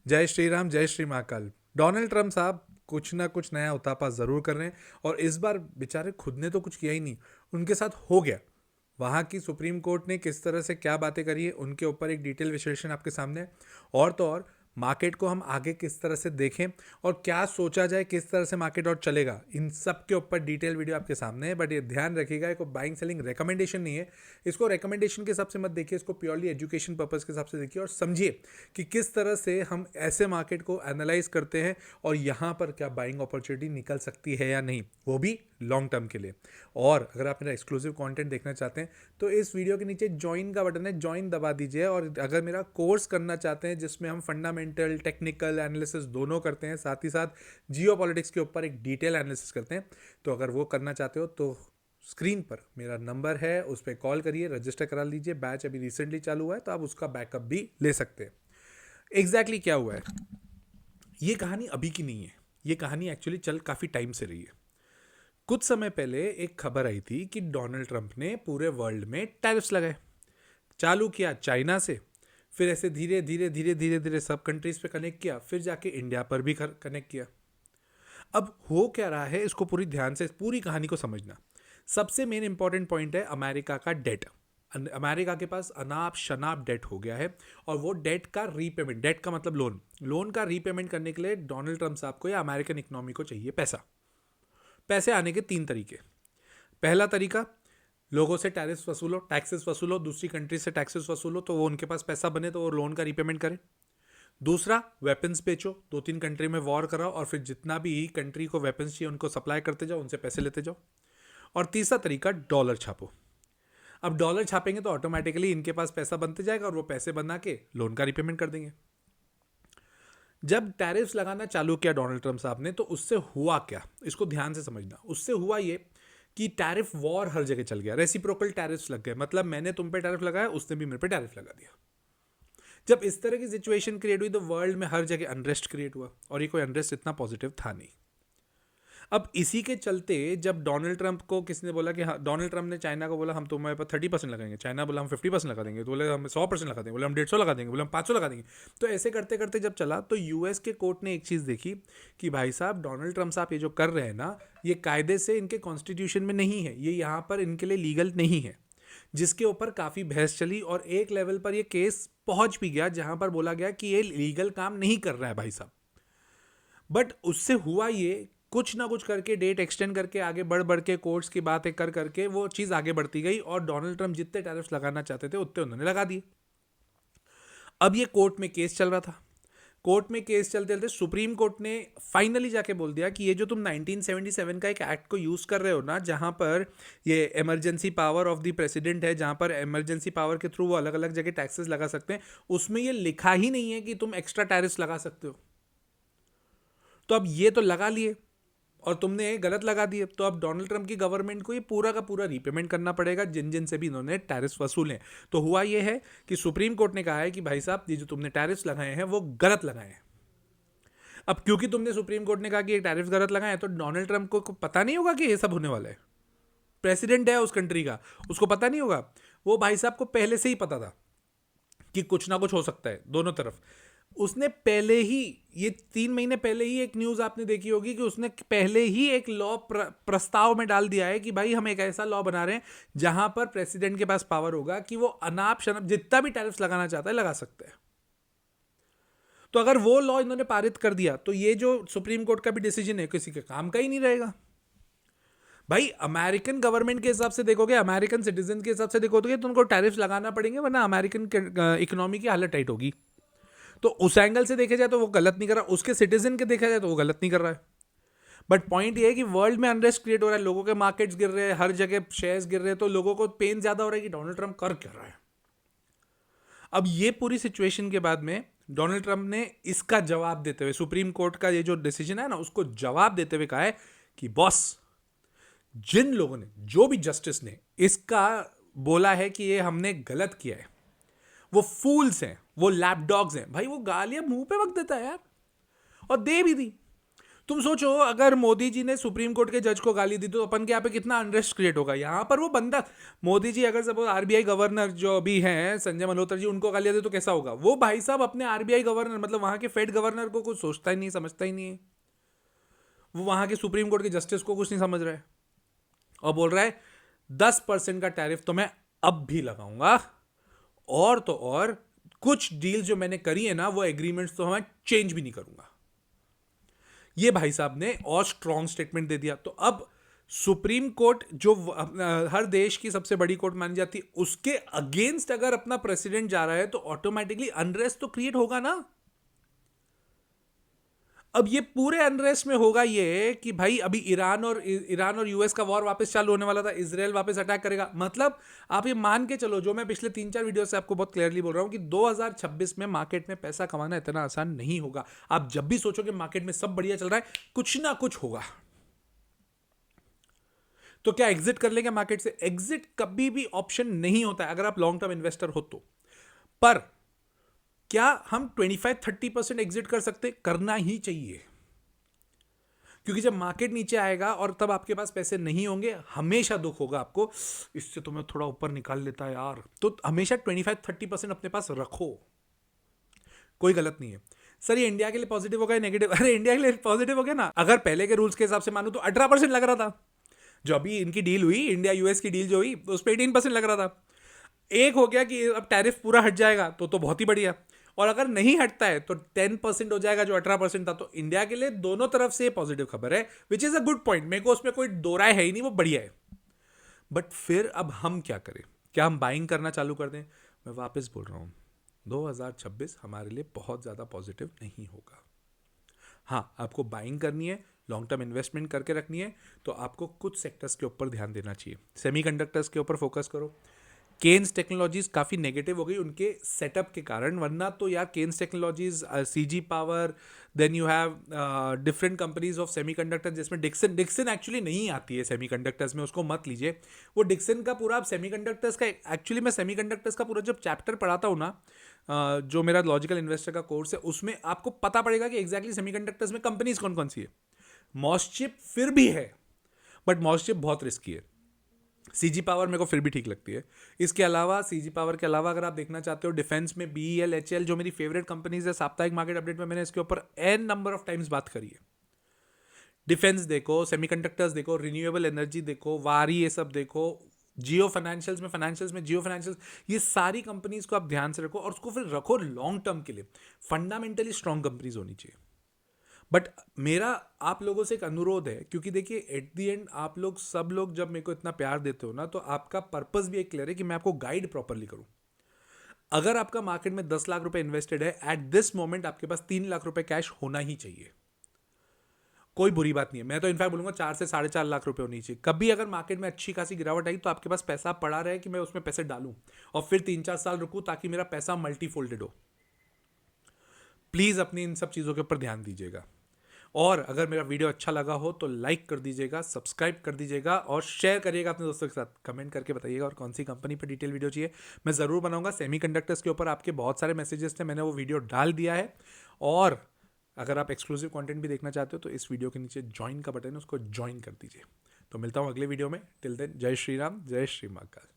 जय श्री राम, जय Shri Mahakal. Donald Trump साहब कुछ ना कुछ नया उतापा ज़रूर कर रहे हैं और इस बार बेचारे खुद ने तो कुछ किया ही नहीं, उनके साथ हो गया। वहाँ की सुप्रीम कोर्ट ने किस तरह से क्या बातें करी है उनके ऊपर एक डिटेल विश्लेषण आपके सामने है। और तो और मार्केट को हम आगे किस तरह से देखें और क्या सोचा जाए, किस तरह से मार्केट और चलेगा, इन सब के ऊपर डिटेल वीडियो आपके सामने है। बट ये ध्यान रखिएगा, एक बाइंग सेलिंग रिकमेंडेशन नहीं है। इसको रिकमेंडेशन के हिसाब से मत देखिए, इसको प्योरली एजुकेशन पर्पज़ के हिसाब से देखिए और समझिए कि किस तरह से हम ऐसे मार्केट को एनालाइज करते हैं और यहाँ पर क्या बाइंग अपॉर्चुनिटी निकल सकती है या नहीं, वो भी लॉन्ग टर्म के लिए। और अगर आप मेरा एक्सक्लूसिव कंटेंट देखना चाहते हैं तो इस वीडियो के नीचे ज्वाइन का बटन है, ज्वाइन दबा दीजिए। और अगर मेरा कोर्स करना चाहते हैं जिसमें हम फंडामेंटल, टेक्निकल एनालिसिस दोनों करते हैं, साथ ही साथ जियो पॉलिटिक्स के ऊपर एक डिटेल एनालिसिस करते हैं, तो अगर वो करना चाहते हो तो स्क्रीन पर मेरा नंबर है, उस पर कॉल करिए, रजिस्टर करा लीजिए। बैच अभी रिसेंटली चालू हुआ है तो आप उसका बैकअप भी ले सकते हैं। एग्जैक्टली क्या हुआ है, ये कहानी अभी की नहीं है, ये कहानी एक्चुअली चल काफ़ी टाइम से रही है। कुछ समय पहले एक खबर आई थी कि डोनाल्ड ट्रंप ने पूरे वर्ल्ड में टैरिफ्स लगाए। चालू किया चाइना से, फिर ऐसे धीरे धीरे धीरे धीरे धीरे सब कंट्रीज पे कनेक्ट किया, फिर जाके इंडिया पर भी कनेक्ट किया। अब हो क्या रहा है, इसको पूरी ध्यान से पूरी कहानी को समझना। सबसे मेन इंपॉर्टेंट पॉइंट है अमेरिका का डेट। अमेरिका के पास अनाप शनाप डेट हो गया है और वो डेट का रीपेमेंट, डेट का मतलब लोन, लोन का रीपेमेंट करने के लिए डोनाल्ड ट्रंप साहब को या अमेरिकन इकोनॉमी को चाहिए पैसा। पैसे आने के तीन तरीके। पहला तरीका, लोगों से टैरिफ्स वसूलो, टैक्सेस वसूलो, दूसरी कंट्री से टैक्सेस वसूलो तो वो उनके पास पैसा बने तो वो लोन का रीपेमेंट करें। दूसरा, वेपन्स बेचो, दो तीन कंट्री में वॉर कराओ और फिर जितना भी कंट्री को वेपन्स चाहिए उनको सप्लाई करते जाओ, उनसे पैसे लेते जाओ। और तीसरा तरीका, डॉलर छापो। अब डॉलर छापेंगे तो ऑटोमेटिकली इनके पास पैसा बनते जाएगा और वो पैसे बना के लोन का रीपेमेंट कर देंगे। जब टैरिफ्स लगाना चालू किया डोनाल्ड ट्रंप साहब ने, तो उससे हुआ क्या, इसको ध्यान से समझना। उससे हुआ ये कि टैरिफ वॉर हर जगह चल गया, रेसिप्रोकल टैरिफ्स लग गए। मतलब मैंने तुम पे टैरिफ लगाया, उसने भी मेरे पे टैरिफ लगा दिया। जब इस तरह की सिचुएशन क्रिएट हुई तो वर्ल्ड में हर जगह अनरेस्ट क्रिएट हुआ और ये कोई अनरेस्ट इतना पॉजिटिव था नहीं। अब इसी के चलते जब डोनाल्ड ट्रंप को किसी ने बोला कि हाँ, डोनाल्ड ट्रंप ने चाइना को बोला हम तुम्हारे पर 30% लगाएंगे, चाइना बोला हम 50% लगा देंगे, तो बोले हम 100% लगा देंगे, बोले हम 150 लगा देंगे, बोले हम 500 लगा देंगे। तो ऐसे करते करते जब चला तो यूएस के कोर्ट ने एक चीज़ देखी कि भाई साहब डोनाल्ड ट्रंप साहब ये जो कर रहे हैं ना, ये कायदे से इनके कॉन्स्टिट्यूशन में नहीं है, ये यहाँ पर इनके लिए लीगल नहीं है। जिसके ऊपर काफ़ी बहस चली और एक लेवल पर ये केस पहुंच भी गया जहां पर बोला गया कि ये लीगल काम नहीं कर रहा है भाई साहब। बट उससे हुआ ये, कुछ ना कुछ करके डेट एक्सटेंड करके आगे बढ़ बढ़ के कोर्ट्स की बातें कर करके वो चीज़ आगे बढ़ती गई और डोनाल्ड ट्रंप जितने टैरिफ्स लगाना चाहते थे उतने उन्होंने लगा दिए। अब ये कोर्ट में केस चल रहा था। कोर्ट में केस चलते चलते सुप्रीम कोर्ट ने फाइनली जाके बोल दिया कि ये जो तुम 1977 का एक एक्ट को यूज़ कर रहे हो ना, जहाँ पर ये emergency power of the president है, जहाँ पर इमरजेंसी पावर के थ्रू वो अलग अलग जगह टैक्सेस लगा सकते हैं, उसमें ये लिखा ही नहीं है कि तुम एक्स्ट्रा टैरिफ्स लगा सकते हो। तो अब ये तो लगा लिए और तुमने गलत लगा दिए, तो अब डोनाल्ड ट्रंप की गवर्नमेंट को ये पूरा का पूरा रीपेमेंट करना पड़ेगा जिन जिन से भी इन्होंने टैरिफ्स वसूले। तो हुआ ये है कि सुप्रीम कोर्ट ने कहा है कि भाई साहब ये जो तुमने टैरिफ्स लगाए हैं वो गलत लगाए हैं। अब क्योंकि तुमने सुप्रीम कोर्ट ने कहा कि ये टैरिफ गलत लगाए हैं, तो डोनाल्ड ट्रंप को पता नहीं होगा कि ये सब होने वाला है। प्रेसिडेंट है उस कंट्री का, उसको पता नहीं होगा। वो भाई साहब को पहले से ही पता था कि कुछ ना कुछ हो सकता है दोनों तरफ। उसने पहले ही, ये 3 महीने पहले ही एक न्यूज आपने देखी होगी कि उसने पहले ही एक लॉ प्रस्ताव में डाल दिया है कि भाई हम एक ऐसा लॉ बना रहे हैं जहां पर प्रेसिडेंट के पास पावर होगा कि वो अनाप शनाप जितना भी टैरिफ लगाना चाहता है लगा सकता है। तो अगर वो लॉ इन्होंने पारित कर दिया तो ये जो सुप्रीम कोर्ट का भी डिसीजन है किसी के काम का ही नहीं रहेगा। भाई अमेरिकन गवर्नमेंट के हिसाब से देखोगे, अमेरिकन सिटीजन के हिसाब से देखोगे तो उनको टैरिफ लगाना पड़ेंगे, वरना अमेरिकन इकोनॉमी की हालत टाइट होगी। तो उस एंगल से देखा जाए तो वो गलत नहीं कर रहा, उसके सिटीजन के देखा जाए तो वो गलत नहीं कर रहा है। बट पॉइंट ये है कि वर्ल्ड में अनरेस्ट क्रिएट हो रहा है, लोगों के मार्केट्स गिर रहे हैं, हर जगह शेयर्स गिर रहे हैं, तो लोगों को पेन ज्यादा हो रहा है कि डोनाल्ड ट्रंप कर क्या रहा है। अब ये पूरी सिचुएशन के बाद में डोनाल्ड ट्रंप ने इसका जवाब देते हुए, सुप्रीम कोर्ट का ये जो डिसीजन है ना उसको जवाब देते हुए कहा है कि बॉस, जिन लोगों ने, जो भी जस्टिस ने इसका बोला है कि ये हमने गलत किया है, वो फूल्स हैं, वो लैपडॉग्स हैं। भाई वो गालियां मुंह पे वक्त देता है यार, और दे भी दी। तुम सोचो अगर मोदी जी ने सुप्रीम कोर्ट के जज को गाली दी तो अपन के यहाँ पे कितना अनरेस्ट क्रिएट होगा। यहाँ पर वो बंदा, मोदी जी अगर सपोज आरबीआई गवर्नर जो अभी हैं संजय मल्होत्रा जी, उनको गाली दे तो कैसा होगा। वो भाई साहब अपने आरबीआई गवर्नर मतलब वहां के फेड गवर्नर को कुछ सोचता ही नहीं, समझता ही नहीं है। वो वहां के सुप्रीम कोर्ट के जस्टिस को कुछ नहीं समझ रहा है और बोल रहा है 10% का टैरिफ तो मैं अब भी लगाऊंगा, और तो और कुछ डील जो मैंने करी है ना वो एग्रीमेंट्स तो मैं चेंज भी नहीं करूंगा। ये भाई साहब ने और स्ट्रॉन्ग स्टेटमेंट दे दिया। तो अब सुप्रीम कोर्ट जो हर देश की सबसे बड़ी कोर्ट मानी जाती है, उसके अगेंस्ट अगर अपना प्रेसिडेंट जा रहा है तो ऑटोमेटिकली अनरेस्ट तो क्रिएट होगा ना। अब ये पूरे अनरेस्ट में होगा ये कि भाई अभी ईरान और यूएस का वॉर वापस चालू होने वाला था, इजराइल वापस अटैक करेगा। मतलब आप ये मान के चलो, जो मैं पिछले 3-4 वीडियो से आपको बहुत क्लियरली बोल रहा हूं कि 2026 में मार्केट में पैसा कमाना इतना आसान नहीं होगा। आप जब भी सोचो कि मार्केट में सब बढ़िया चल रहा है, कुछ ना कुछ होगा। तो क्या एग्जिट कर लेंगे मार्केट से? एग्जिट कभी भी ऑप्शन नहीं होता है अगर आप लॉन्ग टर्म इन्वेस्टर हो तो। पर क्या हम 25-30% एग्जिट कर सकते? करना ही चाहिए, क्योंकि जब मार्केट नीचे आएगा और तब आपके पास पैसे नहीं होंगे, हमेशा दुख होगा आपको, इससे तो मैं थोड़ा ऊपर निकाल लेता यार। तो हमेशा 25-30% अपने पास रखो, कोई गलत नहीं है। सर ये इंडिया के लिए पॉजिटिव हो गया नेगेटिव? अरे इंडिया के लिए पॉजिटिव हो गया ना। अगर पहले के रूल्स के हिसाब से मानूं तो 18% लग रहा था। जो अभी इनकी डील हुई, इंडिया यूएस की डील जो हुई, उस पर 18% लग रहा था। एक हो गया कि अब टैरिफ पूरा हट जाएगा तो बहुत ही बढ़िया, और अगर नहीं हटता है तो 10% हो जाएगा जो 18% था। तो इंडिया के लिए दोनों तरफ से पॉजिटिव खबर है, which is a good point. मेरे को उसमें कोई दो राय है ही नहीं, वो बढ़िया है। बट फिर अब हम क्या करें? क्या हम बाइंग करना चालू कर दें? मैं वापस बोल रहा हूं, 2026 हमारे लिए बहुत ज्यादा पॉजिटिव नहीं होगा। हाँ, आपको बाइंग करनी है, लॉन्ग टर्म इन्वेस्टमेंट करके रखनी है, तो आपको कुछ सेक्टर्स के ऊपर ध्यान देना चाहिए। सेमीकंडक्टर्स के ऊपर फोकस करो। केन्स टेक्नोलॉजीज काफ़ी नेगेटिव हो गई उनके सेटअप के कारण, वरना तो यार Kaynes technologies, CG power, then you have different companies of semiconductor, जिसमें डिक्सन एक्चुअली नहीं आती है सेमीकंडक्टर्स में, उसको मत लीजिए। वो डिक्सन का पूरा सेमीकंडक्टर्स का, एक्चुअली मैं सेमीकंडक्टर्स का पूरा जब चैप्टर पढ़ाता हूँ ना, जो मेरा लॉजिकल इन्वेस्टर का कोर्स है, उसमें आपको पता पड़ेगा कि एग्जैक्टली सेमीकंडक्टर्स में कंपनीज कौन कौन सी है। मॉसचिप फिर भी है, बट मॉसचिप बहुत रिस्की है। सीजी पावर मेरे को फिर भी ठीक लगती है। इसके अलावा, सीजी पावर के अलावा अगर आप देखना चाहते हो डिफेंस में, बीईएल, एचएल जो मेरी फेवरेट कंपनीज है, साप्ताहिक मार्केट अपडेट में मैंने इसके ऊपर एन नंबर ऑफ टाइम्स बात करी है। डिफेंस देखो, सेमीकंडक्टर्स देखो, रिन्यूएबल एनर्जी देखो, वारी, ये सब देखो, जियो फाइनेंशियल्स में जियो फाइनेंशियल्स, ये सारी कंपनीज को आप ध्यान से रखो और उसको फिर रखो लॉन्ग टर्म के लिए। फंडामेंटली स्ट्रॉन्ग कंपनीज होनी चाहिए। बट मेरा आप लोगों से एक अनुरोध है, क्योंकि देखिए एट द एंड आप लोग सब लोग जब मेरे को इतना प्यार देते हो ना, तो आपका पर्पस भी एक क्लियर है कि मैं आपको गाइड प्रॉपरली करूं। अगर आपका मार्केट में 10 लाख रुपए इन्वेस्टेड है, एट दिस मोमेंट आपके पास 3 लाख रुपए कैश होना ही चाहिए। कोई बुरी बात नहीं है, मैं तो इनफैक्ट बोलूंगा 4 से 4.5 लाख रुपए होनी चाहिए। कभी अगर मार्केट में अच्छी खासी गिरावट आई तो आपके पास पैसा पड़ा रहे कि मैं उसमें पैसे डालूं और फिर 3-4 साल रुकूं, ताकि मेरा पैसा मल्टीफोल्डेड हो। प्लीज अपनी इन सब चीजों के ऊपर ध्यान दीजिएगा। और अगर मेरा वीडियो अच्छा लगा हो तो लाइक कर दीजिएगा, सब्सक्राइब कर दीजिएगा और शेयर करिएगा अपने दोस्तों के साथ। कमेंट करके बताइएगा और कौन सी कंपनी पर डिटेल वीडियो चाहिए, मैं ज़रूर बनाऊंगा। सेमीकंडक्टर्स के ऊपर आपके बहुत सारे मैसेजेस थे, मैंने वो वीडियो डाल दिया है। और अगर आप एक्सक्लूसिव कंटेंट भी देखना चाहते हो तो इस वीडियो के नीचे ज्वाइन का बटन है, उसको ज्वाइन कर दीजिए। तो मिलता हूँ अगले वीडियो में। टिल देन, जय श्री राम, जय श्री महाकाल।